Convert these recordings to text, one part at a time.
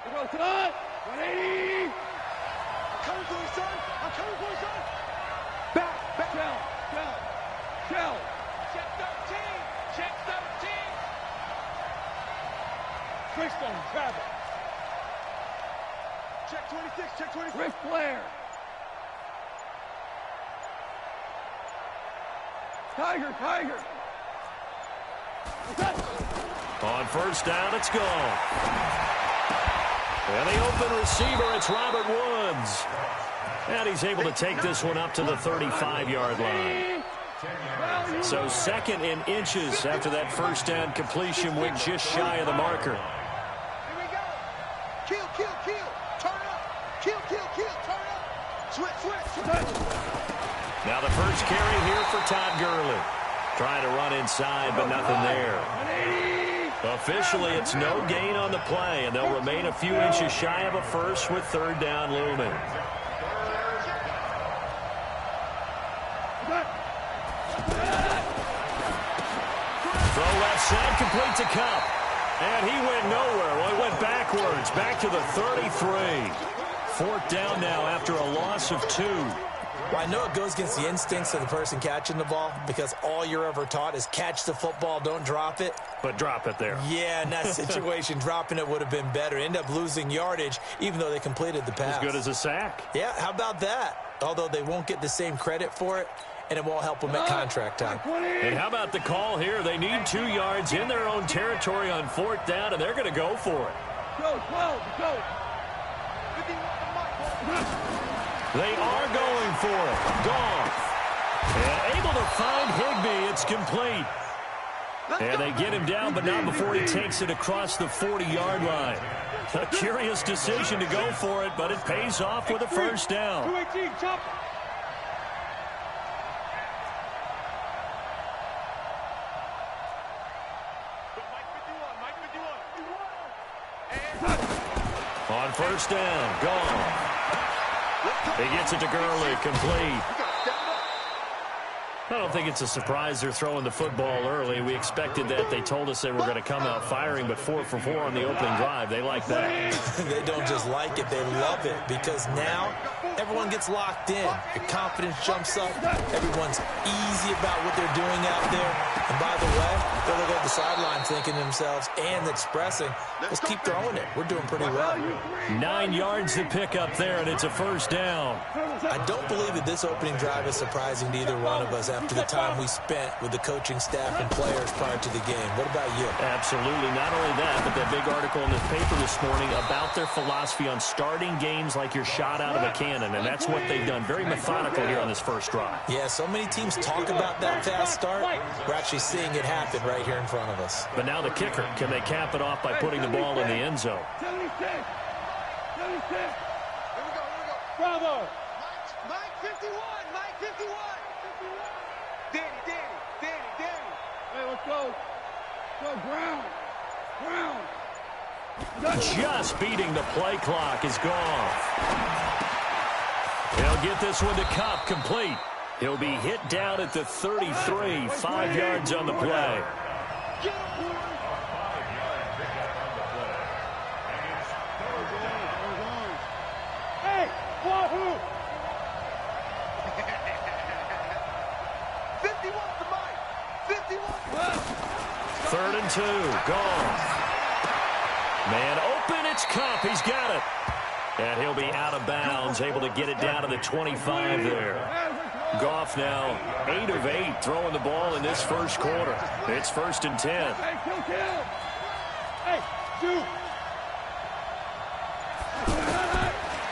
Go, son! 180! I'm coming for you, son! I'm coming for you, son! Back! Shell! Check 13! Check 13! Freestone, travel. Check 26, check 26. Ric Flair. Tiger. On first down, it's gone. And the open receiver, it's Robert Woods. And he's able to take this one up to the 35-yard line. So second in inches after that first down completion, went just shy of the marker. Here we go. Kill. Turn up. Kill. Turn up. Switch. Now the first carry here for Todd Gurley. Trying to run inside, but nothing there. Officially, it's no gain on the play, and they'll remain a few inches shy of a first with third down looming. Throw left side, complete to Cup. And he went nowhere. Well, he went backwards, back to the 33. Fourth down now after a loss of 2. Well, I know it goes against the instincts of the person catching the ball because all you're ever taught is catch the football, don't drop it. But drop it there. Yeah, in that situation, dropping it would have been better. End up losing yardage, even though they completed the pass. As good as a sack. Yeah, how about that? Although they won't get the same credit for it, and it won't help them at contract time. And how about the call here? They need 2 yards in their own territory on fourth down, and they're going to go for it. Go. They are going for it. Goff. And able to find Higbee. It's complete. And they get him down, but not before he takes it across the 40-yard line. A curious decision to go for it, but it pays off with a first down. 218, jump. On first down, gone. He gets it to Gurley, complete. I don't think it's a surprise they're throwing the football early. We expected that. They told us they were going to come out firing, but 4 for 4 on the opening drive. They like that. They don't just like it, they love it, because now everyone gets locked in. Your confidence jumps up. Everyone's easy about what they're doing out there. And by the way, they'll look at the sideline thinking to themselves and expressing, let's keep throwing it. We're doing pretty well. 9 yards to pick up there, and it's a first down. I don't believe that this opening drive is surprising to either one of us after the time we spent with the coaching staff and players prior to the game. What about you? Absolutely. Not only that, but that big article in the paper this morning about their philosophy on starting games like you're shot out of a cannon, and that's what they've done. Very methodical here on this first drive. Yeah, so many teams talk about that fast start. We're actually seeing it happen right here in front of us. But now the kicker. Can they cap it off by putting the ball in the end zone? 76. Here we go. Bravo. Mike 51. Danny. Hey, let's go. Go, Brown. Just beating the play clock is gone. They'll get this one to Cup, complete. He'll be hit down at the 33, 5 yards on the play. Hey, Wahoo! 51 for Mike. 51. 3rd and 2, gone. Man open, it's Cup. He's got it. And he'll be out of bounds, able to get it down to the 25 there. Goff now 8 of 8 throwing the ball in this first quarter. It's 1st and 10. Hey, shoot.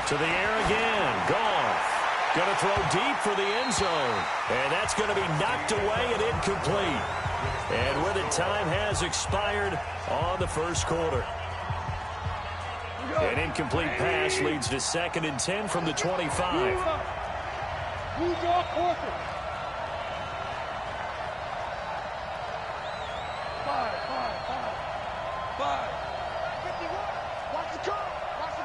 To the air again. Goff going to throw deep for the end zone. And that's going to be knocked away and incomplete. And with it, time has expired on the first quarter. An incomplete pass leads to 2nd and 10 from the 25. Who's your quarter? 5. 51. Watch the curl. Mike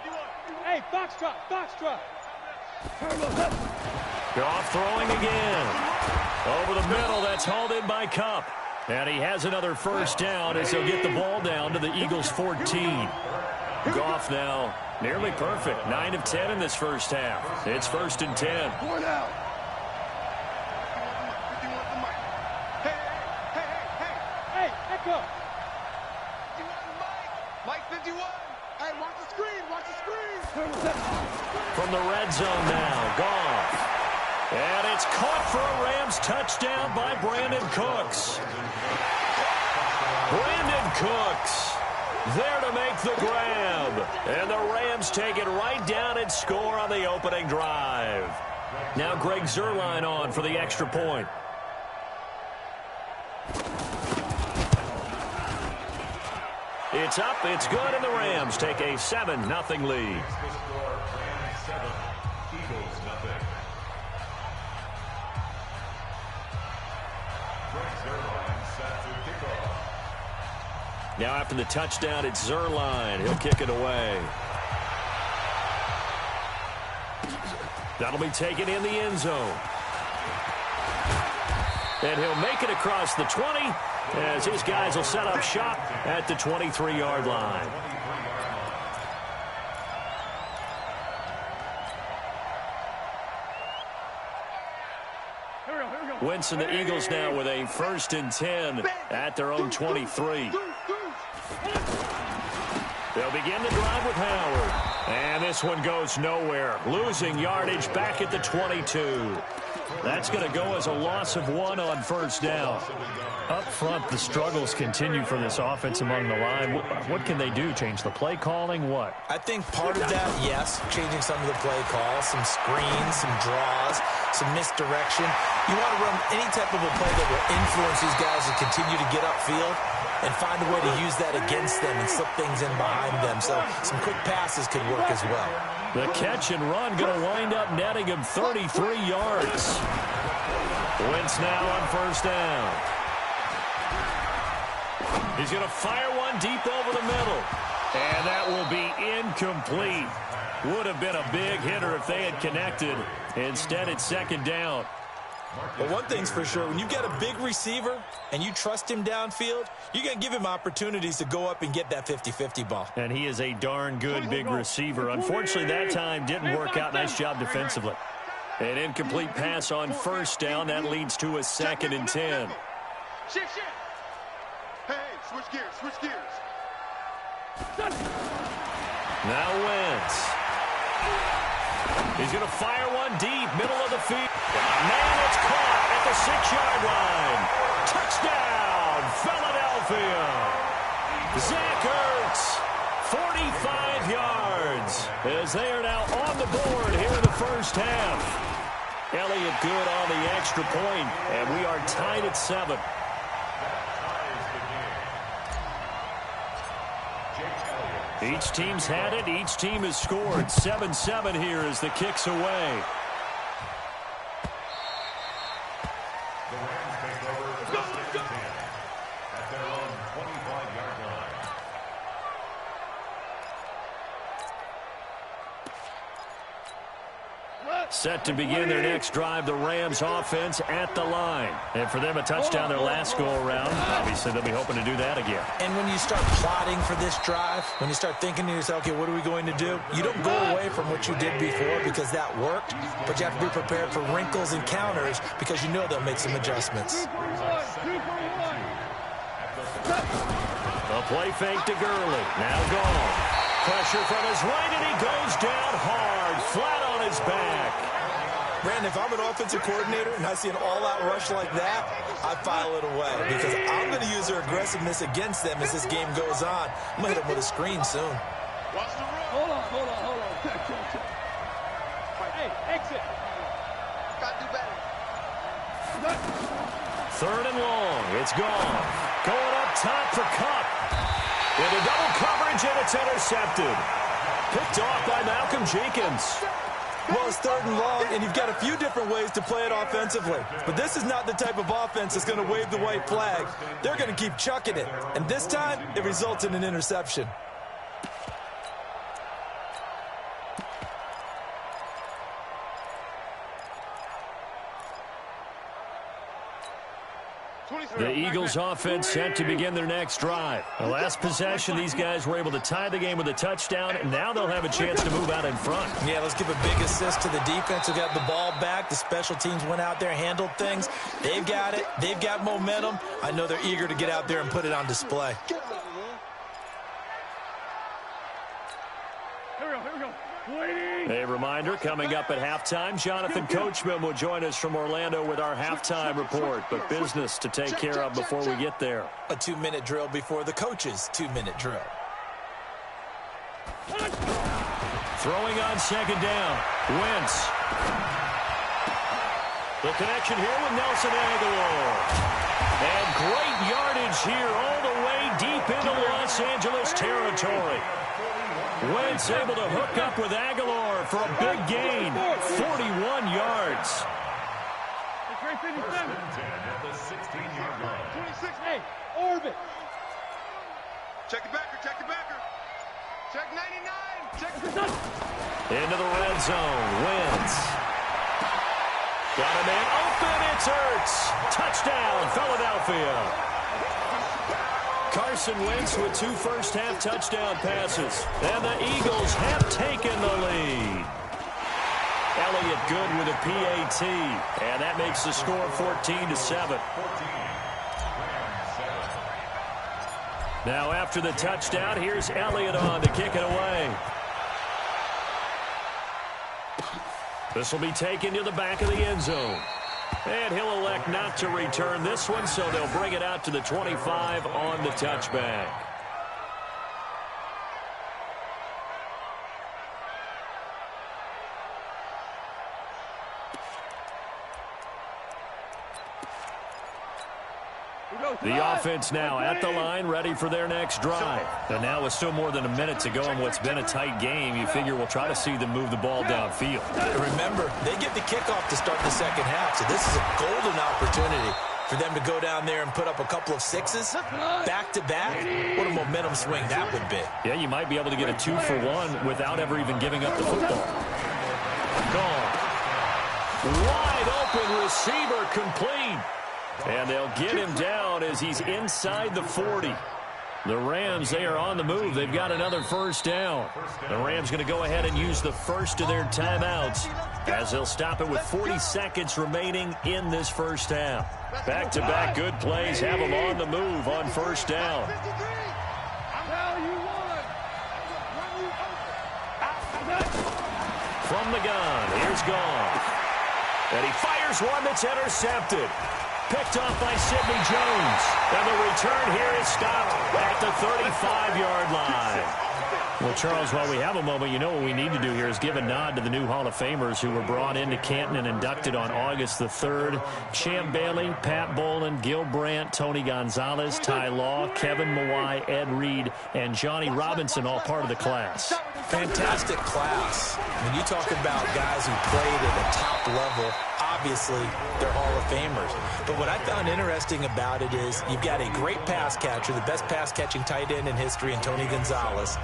51. Hey, Hey, box drop, box drop. Goff throwing again. Over the middle, that's hauled in by Kupp. And he has another first down as he'll get the ball down to the Eagles' 14. Goff now nearly perfect. 9 of 10 in this first half. It's 1st and 10. Going out. Hey, echo. Mike 51. Hey, watch the screen, watch the screen. From the red zone now, Goff. And it's caught for a Rams touchdown by Brandon Cooks. Brandon Cooks there to make the grab. And the Rams take it right down and score on the opening drive. Now Greg Zuerlein on for the extra point. It's up, it's good, and the Rams take a 7-0 lead. Now after the touchdown, it's Zuerlein. He'll kick it away. That'll be taken in the end zone. And he'll make it across the 20 as his guys will set up shop at the 23-yard line. Winston, the Eagles now with a 1st and 10 at their own 23. They'll begin the drive with Howard. And this one goes nowhere. Losing yardage back at the 22. That's going to go as a loss of 1 on first down. Up front, the struggles continue for this offense among the line. What can they do? Change the play calling? What? I think part of that, yes, changing some of the play calls, some screens, some draws, some misdirection. You want to run any type of a play that will influence these guys to continue to get upfield and find a way to use that against them and slip things in behind them. So some quick passes could work as well. The catch and run going to wind up netting him 33 yards. Wentz now on first down. He's going to fire one deep over the middle. And that will be incomplete. Would have been a big hitter if they had connected. Instead, it's 2nd down. But one thing's for sure, when you've got a big receiver and you trust him downfield, you're going to give him opportunities to go up and get that 50-50 ball. And he is a darn good big receiver. Unfortunately, that time didn't work out. Nice job defensively. An incomplete pass on first down. That leads to a 2nd and 10. Shift. Hey, switch gears. Now Wentz. He's going to fire one deep, middle of the field. Man, it's caught at the 6-yard line. Touchdown, Philadelphia. Zach Ertz, 45 yards, as they are now on the board here in the first half. Elliott good on the extra point, and we are tied at 7. Each team's had it. Each team has scored. 7-7 here as the kick's away. The Rams take over first and 10 at their own 25-yard line. Set to begin their next drive, the Rams offense at the line. And for them, a touchdown their last go-around. Obviously, they'll be hoping to do that again. And when you start plotting for this drive, when you start thinking to yourself, okay, what are we going to do? You don't go away from what you did before because that worked, but you have to be prepared for wrinkles and counters because you know they'll make some adjustments. A play fake to Gurley. Now gone. Pressure from his right, and he goes down hard, flat on his back. Brandon, if I'm an offensive coordinator and I see an all-out rush like that, I file it away because I'm going to use their aggressiveness against them as this game goes on. I'm going to hit them with a screen soon. Watch the run. Hold on. Hey, exit. Got to do better. 3rd and long. It's gone. Going up top for Kupp. Into double coverage, and it's intercepted. Picked off by Malcolm Jenkins. Well, it's 3rd and long, and you've got a few different ways to play it offensively. But this is not the type of offense that's going to wave the white flag. They're going to keep chucking it. And this time, it results in an interception. The Eagles offense set to begin their next drive. The last possession, these guys were able to tie the game with a touchdown, and now they'll have a chance to move out in front. Yeah, let's give a big assist to the defense who got the ball back. The special teams went out there, handled things. They've got it. They've got momentum. I know they're eager to get out there and put it on display. A reminder, coming up at halftime, Jonathan Coachman will join us from Orlando with our halftime report, but business to take care of before we get there. A 2-minute drill before the coach's 2-minute drill. Throwing on second down, Wentz. The connection here with Nelson Aguilar. And great yardage here all the way deep into Los Angeles territory. Wentz able to hook up with Aguilar for a big gain, 41 yards. It's 57. At the 16-yard line. 26, hey, orbit. Check the backer, check the backer. Check 99, check the gun. Into the red zone, Wentz. Got a man open, it's Ertz. Touchdown, Philadelphia. Carson Wentz with 2 first-half touchdown passes. And the Eagles have taken the lead. Elliott good with a PAT. And that makes the score 14-7. Now after the touchdown, here's Elliott on to kick it away. This will be taken to the back of the end zone. And he'll elect not to return this one, so they'll bring it out to the 25 on the touchback. The offense now at the line, ready for their next drive. And now with still more than a minute to go in what's been a tight game, you figure we'll try to see them move the ball downfield. Remember, they get the kickoff to start the second half, so this is a golden opportunity for them to go down there and put up a couple of sixes back-to-back. What a momentum swing that would be. Yeah, you might be able to get a 2-for-1 without ever even giving up the football. Gone. Wide open receiver complete. And they'll get him down as he's inside the 40. The Rams, they are on the move. They've got another first down. The Rams going to go ahead and use the first of their timeouts as they'll stop it with 40 seconds remaining in this first half. Back-to-back good plays have them on the move on first down. From the gun, here's Gone. And he fires one that's intercepted. Picked off by Sidney Jones. And the return here is stopped at the 35-yard line. Well, Charles, while we have a moment, you know what we need to do here is give a nod to the new Hall of Famers who were brought into Canton and inducted on August the 3rd. Champ Bailey, Pat Bolin, Gil Brandt, Tony Gonzalez, Ty Law, Kevin Mawai, Ed Reed, and Johnny Robinson, all part of the class. Fantastic class. When you talk about guys who played at a top level, obviously they're Hall of Famers. But what I found interesting about it is you've got a great pass catcher, the best pass-catching tight end in history, in Tony Gonzalez.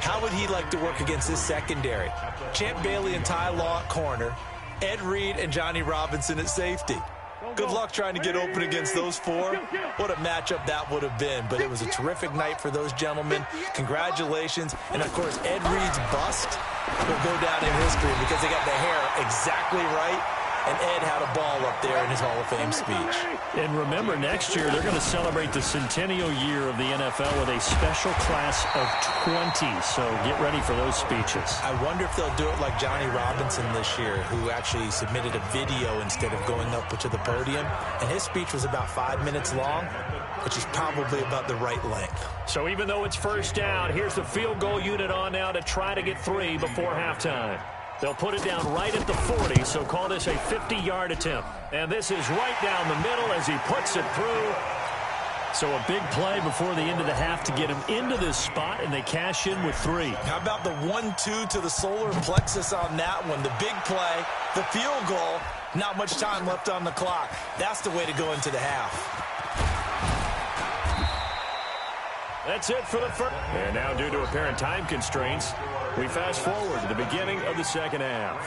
How would he like to work against his secondary? Champ Bailey and Ty Law at corner, Ed Reed and Johnny Robinson at safety. Good luck trying to get open against those four. What a matchup that would have been. But it was a terrific night for those gentlemen. Congratulations. And, of course, Ed Reed's bust will go down in history because they got the hair exactly right. And Ed had a ball up there in his Hall of Fame speech. And remember, next year they're going to celebrate the centennial year of the NFL with a special class of 20. So get ready for those speeches. I wonder if they'll do it like Johnny Robinson this year, who actually submitted a video instead of going up to the podium. And his speech was about 5 minutes long, which is probably about the right length. So even though it's first down, here's the field goal unit on now to try to get 3 before halftime. They'll put it down right at the 40, so call this a 50-yard attempt. And this is right down the middle as he puts it through. So a big play before the end of the half to get him into this spot, and they cash in with 3. How about the 1-2 to the solar plexus on that one? The big play, the field goal, not much time left on the clock. That's the way to go into the half. That's it for the first. And now, due to apparent time constraints, we fast forward to the beginning of the second half.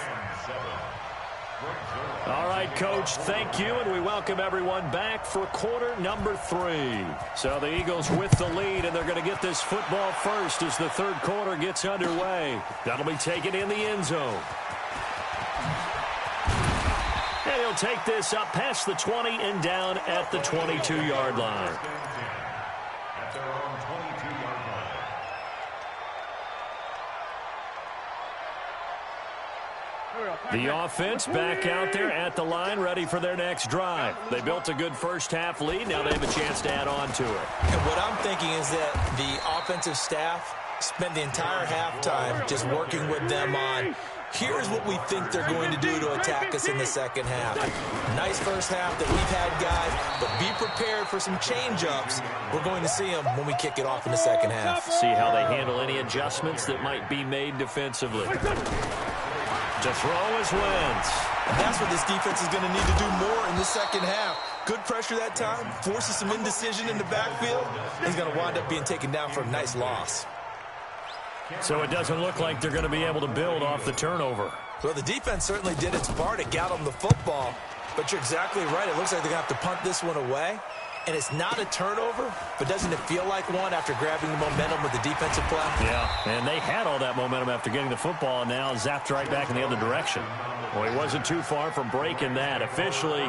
All right, Coach, thank you, and we welcome everyone back for quarter number 3. So the Eagles with the lead, and they're going to get this football first as the third quarter gets underway. That'll be taken in the end zone. And he'll take this up past the 20 and down at the 22-yard line. At their own 22-yard line. The offense back out there at the line, ready for their next drive. They built a good first-half lead. Now they have a chance to add on to it. And what I'm thinking is that the offensive staff spent the entire halftime just working with them on, here's what we think they're going to do to attack us in the second half. Nice first half that we've had, guys, but be prepared for some change-ups. We're going to see them when we kick it off in the second half. See how they handle any adjustments that might be made defensively. To throw is Wentz. And that's what this defense is going to need to do more in the second half. Good pressure that time, forces some indecision in the backfield. He's going to wind up being taken down for a nice loss. So it doesn't look like they're going to be able to build off the turnover. Well, the defense certainly did its part to get them the football, but you're exactly right. It looks like they're going to have to punt this one away. And it's not a turnover, but doesn't it feel like one after grabbing the momentum with the defensive play? Yeah, and they had all that momentum after getting the football, and now zapped right back in the other direction. Well, he wasn't too far from breaking that. Officially,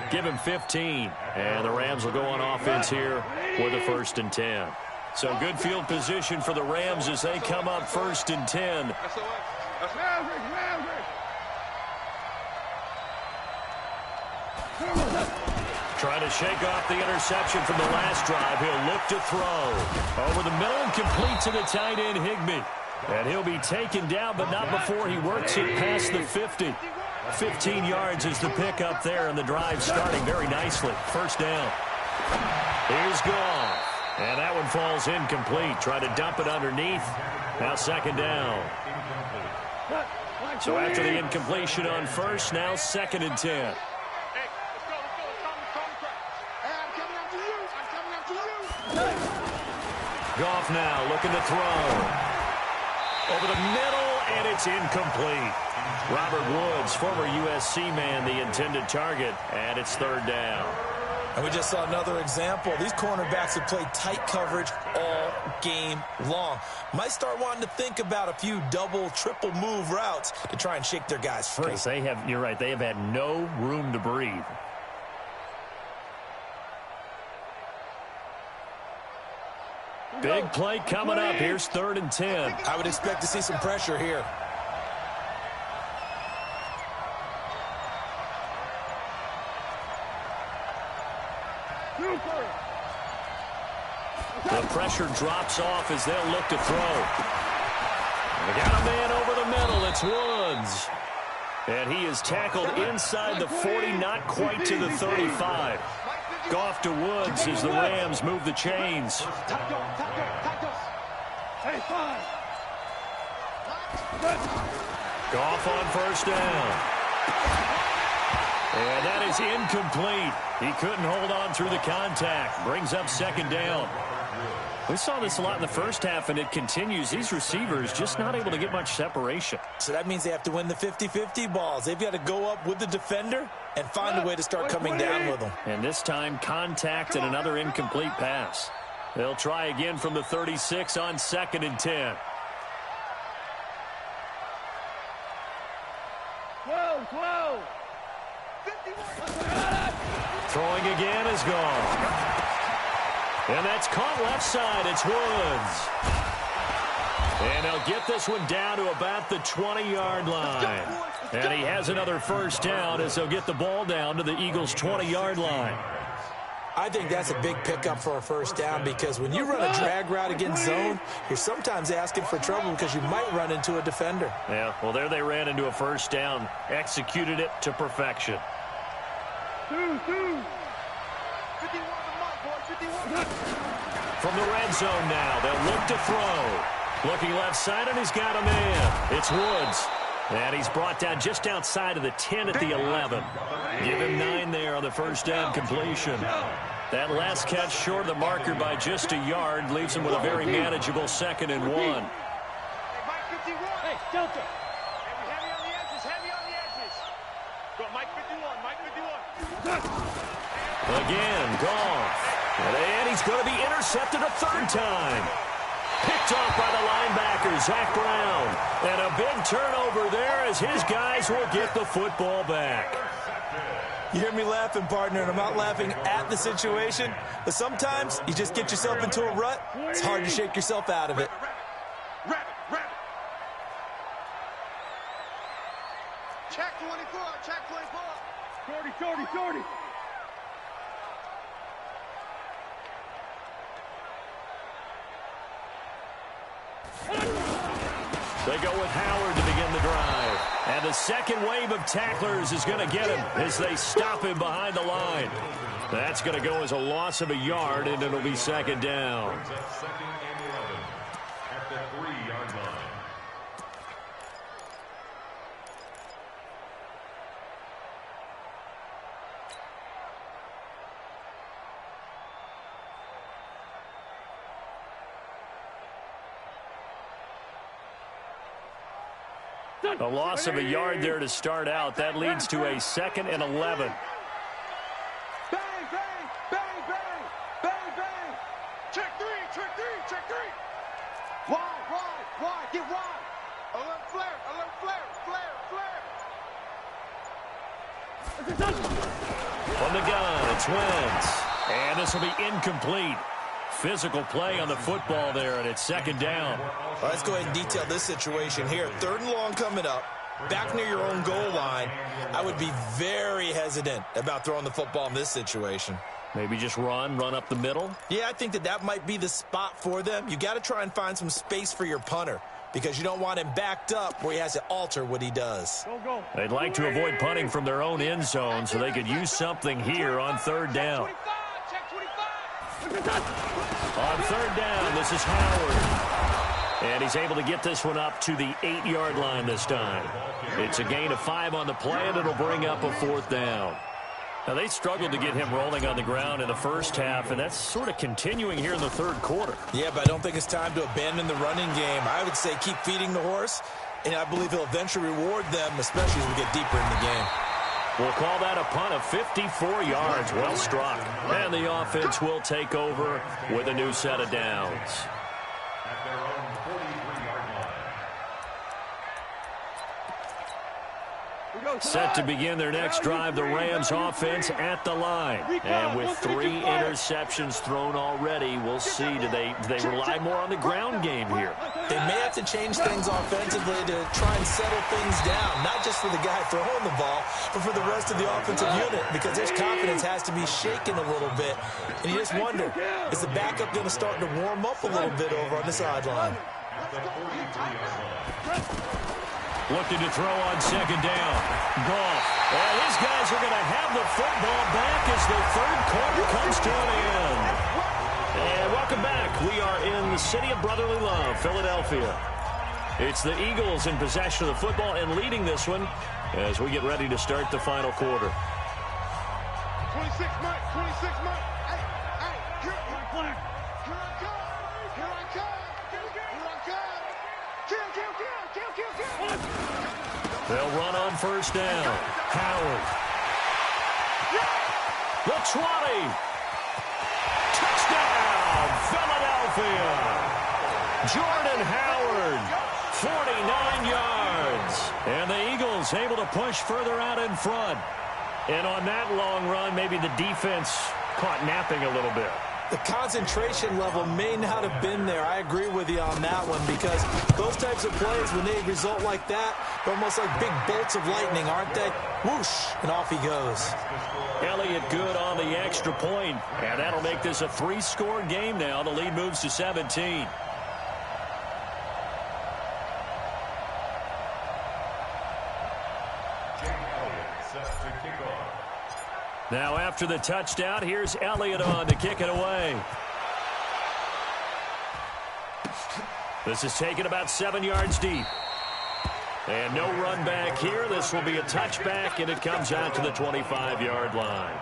give him 15. And the Rams will go on offense here with a 1st and 10. So good field position for the Rams as they come up 1st and 10. Trying to shake off the interception from the last drive. He'll look to throw. Over the middle and complete to the tight end, Higbee. And he'll be taken down, but not before he works it past the 50. 15 yards is the pickup there, and the drive starting very nicely. 1st down. Here's Goff. And that one falls incomplete. Try to dump it underneath. Now 2nd down. So after the incompletion on 1st, now 2nd and 10. Goff now looking to throw. Over the middle, and it's incomplete. Robert Woods, former USC man, the intended target, and it's 3rd down. And we just saw another example. These cornerbacks have played tight coverage all game long. Might start wanting to think about a few double, triple move routes to try and shake their guys free. Because they have, you're right, they have had no room to breathe. Big play coming up. Here's 3rd and 10. I would expect to see some pressure here. The pressure drops off as they'll look to throw. They got a man over the middle. It's Woods. And he is tackled inside the 40, not quite to the 35. Goff to Woods as the Rams move the chains. Goff on 1st down. And that is incomplete. He couldn't hold on through the contact. Brings up 2nd down. We saw this a lot in the first half, and it continues. These receivers just not able to get much separation. So that means they have to win the 50-50 balls. They've got to go up with the defender and find a way to start coming down with them. And this time, contact and another incomplete pass. They'll try again from the 36 on 2nd and 10. Throwing again is gone. And that's caught left side. It's Woods. And they'll get this one down to about the 20-yard line. And he has another 1st down as they'll get the ball down to the Eagles' 20-yard line. I think that's a big pickup for a 1st down because when you run a drag route against zone, you're sometimes asking for trouble because you might run into a defender. Yeah, well, there they ran into a 1st down. Executed it to perfection. From the red zone now, they'll look to throw. Looking left side, and he's got a man. It's Woods. And he's brought down just outside of the 10 at the 11. Give him 9 there on the 1st down completion. That last catch short of the marker by just a yard leaves him with a very manageable 2nd and 1. Hey, Delta. Heavy on the edges, heavy on the edges. Go, Mike 51, Mike 51. Again, Goff. And he's going to be intercepted a third time. Picked off by the linebacker, Zach Brown. And a big turnover there as his guys will get the football back. You hear me laughing, partner, and I'm not laughing at the situation, but sometimes you just get yourself into a rut. It's hard to shake yourself out of it. Rabbit. Check 24, check 24. 40. They go with Howard to begin the drive. And the second wave of tacklers is going to get him as they stop him behind the line. That's going to go as a loss of a yard, and it'll be second down. Second and 11 at the 3-yard line. A loss of a yard there to start out. That leads to a second and 11. Bang, bang, bang, bang, bang, bang. Check three. Wide, get wide. Alert flare. On the gun, it's Wentz. And this will be incomplete. Physical play on the football there, and it's second down. All right, let's go ahead and detail this situation here. 3rd and long coming up, back near your own goal line. I would be very hesitant about throwing the football in this situation. Maybe just run up the middle? Yeah, I think that might be the spot for them. You got to try and find some space for your punter because you don't want him backed up where he has to alter what he does. Go. They'd like to avoid punting from their own end zone so they could use something here on 3rd down. Check 25. On 3rd down, this is Howard. And he's able to get this one up to the 8-yard line this time. It's a gain of 5 on the play, and it'll bring up a 4th down. Now, they struggled to get him rolling on the ground in the first half, and that's sort of continuing here in the 3rd quarter. Yeah, but I don't think it's time to abandon the running game. I would say keep feeding the horse, and I believe he'll eventually reward them, especially as we get deeper in the game. We'll call that a punt of 54 yards. Well struck. And the offense will take over with a new set of downs. At their own 43-yard line. Set to begin their next drive, the Rams offense at the line. And with 3 interceptions thrown already, we'll see, do they rely more on the ground game here? They may have to change things offensively to try and settle things down, not just for the guy throwing the ball, but for the rest of the offensive unit, because their confidence has to be shaken a little bit. And you just wonder, is the backup going to start to warm up a little bit over on the sideline? At the 43-yard line. Looking to throw on second down. Goff. And his guys are going to have the football back as the 3rd quarter comes to an end. And welcome back. We are in the city of brotherly love, Philadelphia. It's the Eagles in possession of the football and leading this one as we get ready to start the final quarter. 26 Mike. Hey, here I come. Kill. They'll run on first down. Howard. The 20. Touchdown, Philadelphia. Jordan Howard, 49 yards. And the Eagles able to push further out in front. And on that long run, maybe the defense caught napping a little bit. The concentration level may not have been there. I agree with you on that one because those types of plays, when they result like that, they're almost like big bolts of lightning, aren't they? Whoosh, and off he goes. Elliott good on the extra point, and that'll make this a 3-score game now. The lead moves to 17. Now after the touchdown, here's Elliott on to kick it away. This is taken about 7 yards deep. And no run back here. This will be a touchback, and it comes out to the 25-yard line.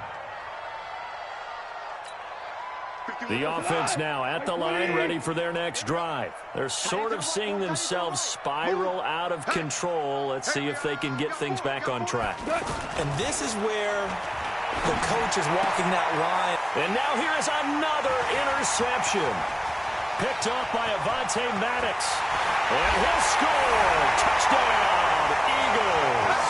The offense now at the line, ready for their next drive. They're sort of seeing themselves spiral out of control. Let's see if they can get things back on track. And this is where the coach is walking that line. And now here is another interception. Picked off by Avonte Maddox. And he'll score. Touchdown, Eagles.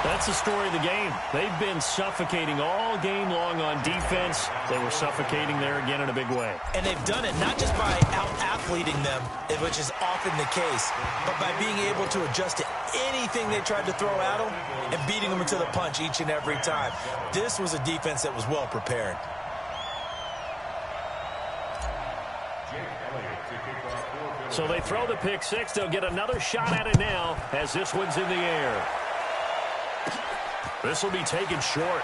That's the story of the game. They've been suffocating all game long on defense. They were suffocating there again in a big way. And they've done it not just by out-athleting them, which is often the case, but by being able to adjust to anything they tried to throw at them and beating them into the punch each and every time. This was a defense that was well prepared. So they throw the pick six. They'll get another shot at it now as this one's in the air. This will be taken short.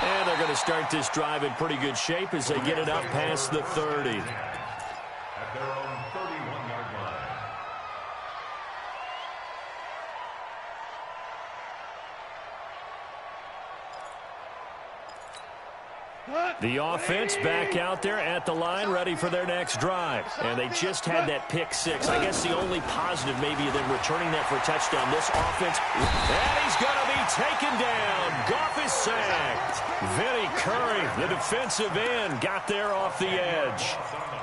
And they're going to start this drive in pretty good shape as they get it up past the 30. At their own 31-yard line. The offense back out there at the line, ready for their next drive. And they just had that pick six. I guess the only positive maybe of them returning that for a touchdown. This offense, and he's going to be taken down. Goff is sacked. Vinny Curry, the defensive end, got there off the edge.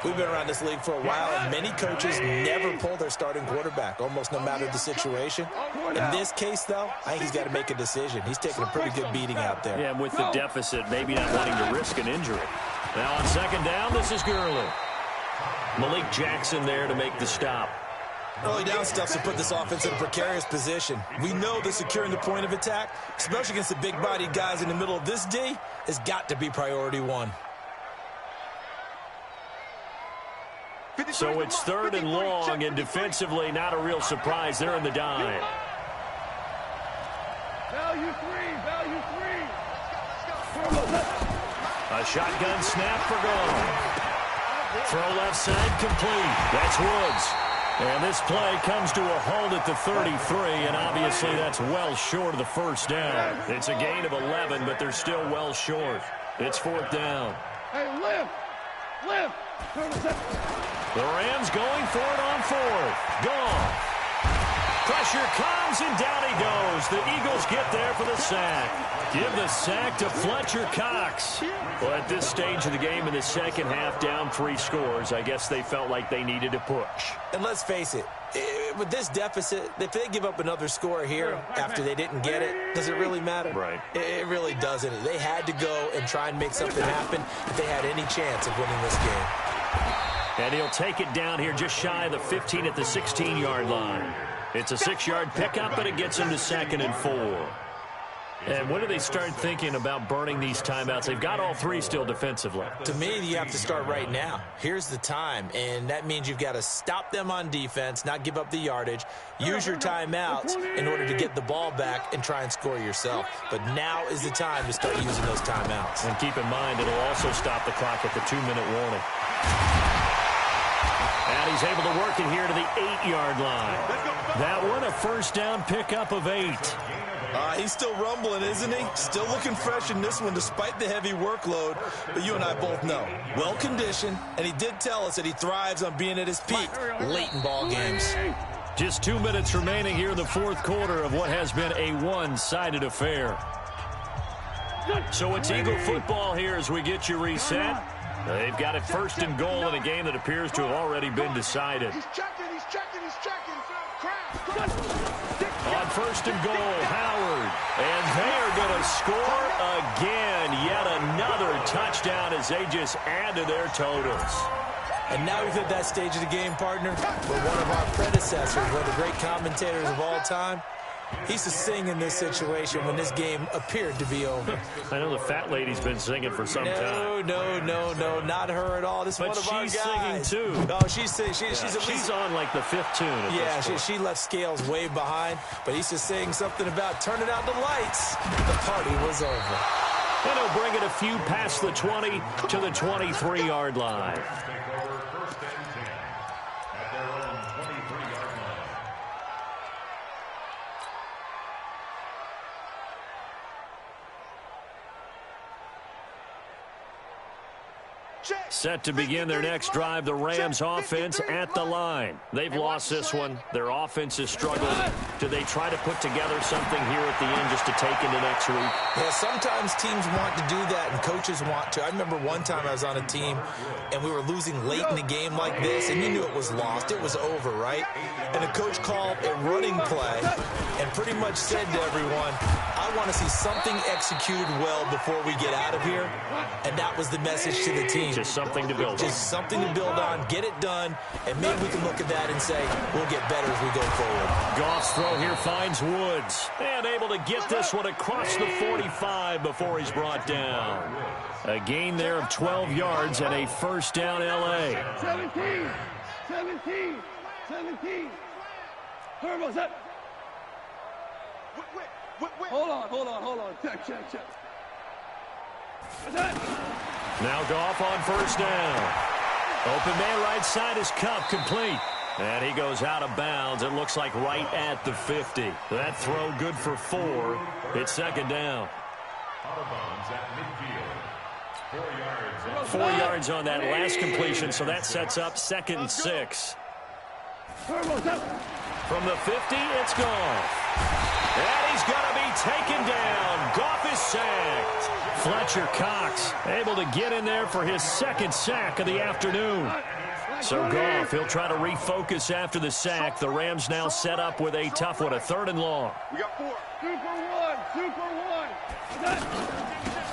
We've been around this league for a while, and many coaches never pull their starting quarterback, almost no matter the situation. In this case, though, I think he's got to make a decision. He's taking a pretty good beating out there. Yeah, and with the deficit, maybe not wanting to risk an injury. Now on second down, this is Gurley. Malik Jackson there to make the stop. Early down stuff to put this offense in a precarious position. We know that securing the point of attack, especially against the big-bodied guys in the middle of this D, has got to be priority one. So it's third and long, and defensively, not a real surprise. They're in the dime. Value three. A shotgun snap for goal. Throw left side complete. That's Woods. And this play comes to a halt at the 33, and obviously that's well short of the first down. It's a gain of 11, but they're still well short. It's fourth down. Hey, lift. The Rams going for it on fourth. Gone. Pressure comes, and down he goes. The Eagles get there for the sack. Give the sack to Fletcher Cox. Well, at this stage of the game in the second half, down 3 scores, I guess they felt like they needed to push. And let's face it, with this deficit, if they give up another score here after they didn't get it, does it really matter? Right. It really doesn't. They had to go and try and make something happen if they had any chance of winning this game. And he'll take it down here just shy of the 15 at the 16-yard line. It's a 6-yard pickup, but it gets him to 2nd and 4. And when do they start thinking about burning these timeouts? They've got all 3 still defensively. To me, you have to start right now. Here's the time, and that means you've got to stop them on defense, not give up the yardage, use your timeouts in order to get the ball back and try and score yourself. But now is the time to start using those timeouts. And keep in mind, it'll also stop the clock at the 2-minute warning. And he's able to work it here to the 8-yard line. That one, a first down pickup of 8. He's still rumbling, isn't he? Still looking fresh in this one despite the heavy workload. But you and I both know, well-conditioned, and he did tell us that he thrives on being at his peak late in ball games. Just 2 minutes remaining here in the fourth quarter of what has been a one-sided affair. So it's Eagle football here as we get you reset. They've got it first and goal in a game that appears to have already been decided. He's checking. On first and goal, Howard. And they are going to score again. Yet another touchdown as they just add to their totals. And now we've hit that stage of the game, partner, where one of our predecessors, one of the great commentators of all time, he used to sing in this situation when this game appeared to be over. I know the fat lady's been singing for some time. No, not her at all. This is one of our guys. But she's singing, too. Oh, she's on, like, the 5th tune at this point. She left Scales way behind, but he used to sing something about turning out the lights. The party was over. And he'll bring it a few past the 20 to the 23-yard line. Set to begin their next drive, the Rams offense at the line. They've lost this one. Their offense has struggled. Do they try to put together something here at the end just to take into next week? Yeah, sometimes teams want to do that and coaches want to. I remember one time I was on a team and we were losing late in the game like this, and you knew it was lost. It was over, right? And the coach called a running play and pretty much said to everyone, I want to see something executed well before we get out of here. And that was the message to the team. Just something to build on. Just something to build on, get it done, and maybe we can look at that and say, we'll get better as we go forward. Goff's throw here finds Woods. And able to get this one across the 45 before he's brought down. A gain there of 12 yards and a first down L.A. 17. Turbo set. Wait. Hold on. Check. Now Goff on first down. Open man right side is Kupp, complete. And he goes out of bounds. It looks like right at the 50. That throw good for 4. It's second down. Out of bounds at midfield. 4 yards on that last completion, so that sets up 2nd and 6. From the 50, it's Goff. And he's going to be taken down. Goff is sacked. Fletcher Cox able to get in there for his 2nd sack of the afternoon. So Goff, he'll try to refocus after the sack. The Rams now set up with a tough one, a 3rd and long. We got 4. Super one.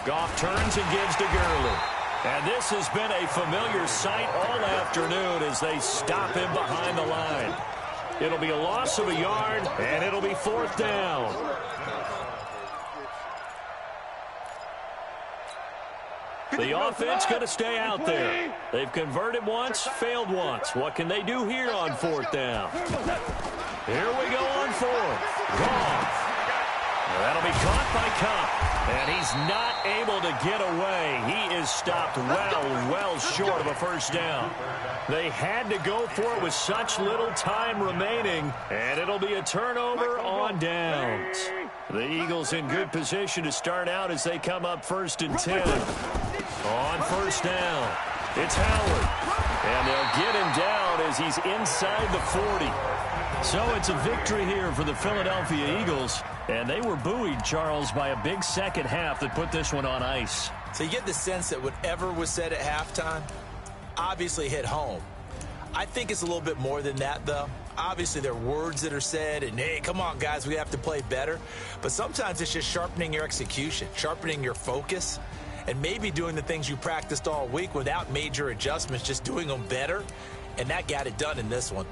Goff turns and gives to Gurley. And this has been a familiar sight all afternoon as they stop him behind the line. It'll be a loss of a yard, and it'll be 4th down. The offense going to stay out there. They've converted once, failed once. What can they do here on 4th down? Here we go on 4th. Goff. That'll be caught by Kupp. And he's not able to get away. He is stopped well short of a first down. They had to go for it with such little time remaining. And it'll be a turnover on downs. The Eagles in good position to start out as they come up 1st and 10. On first down, it's Howard. And they'll get him down as he's inside the 40. So it's a victory here for the Philadelphia Eagles. And they were buoyed, Charles, by a big second half that put this one on ice. So you get the sense that whatever was said at halftime obviously hit home. I think it's a little bit more than that, though. Obviously, there are words that are said, and, hey, come on, guys, we have to play better. But sometimes it's just sharpening your execution, sharpening your focus, and maybe doing the things you practiced all week without major adjustments, just doing them better. And that got it done in this one.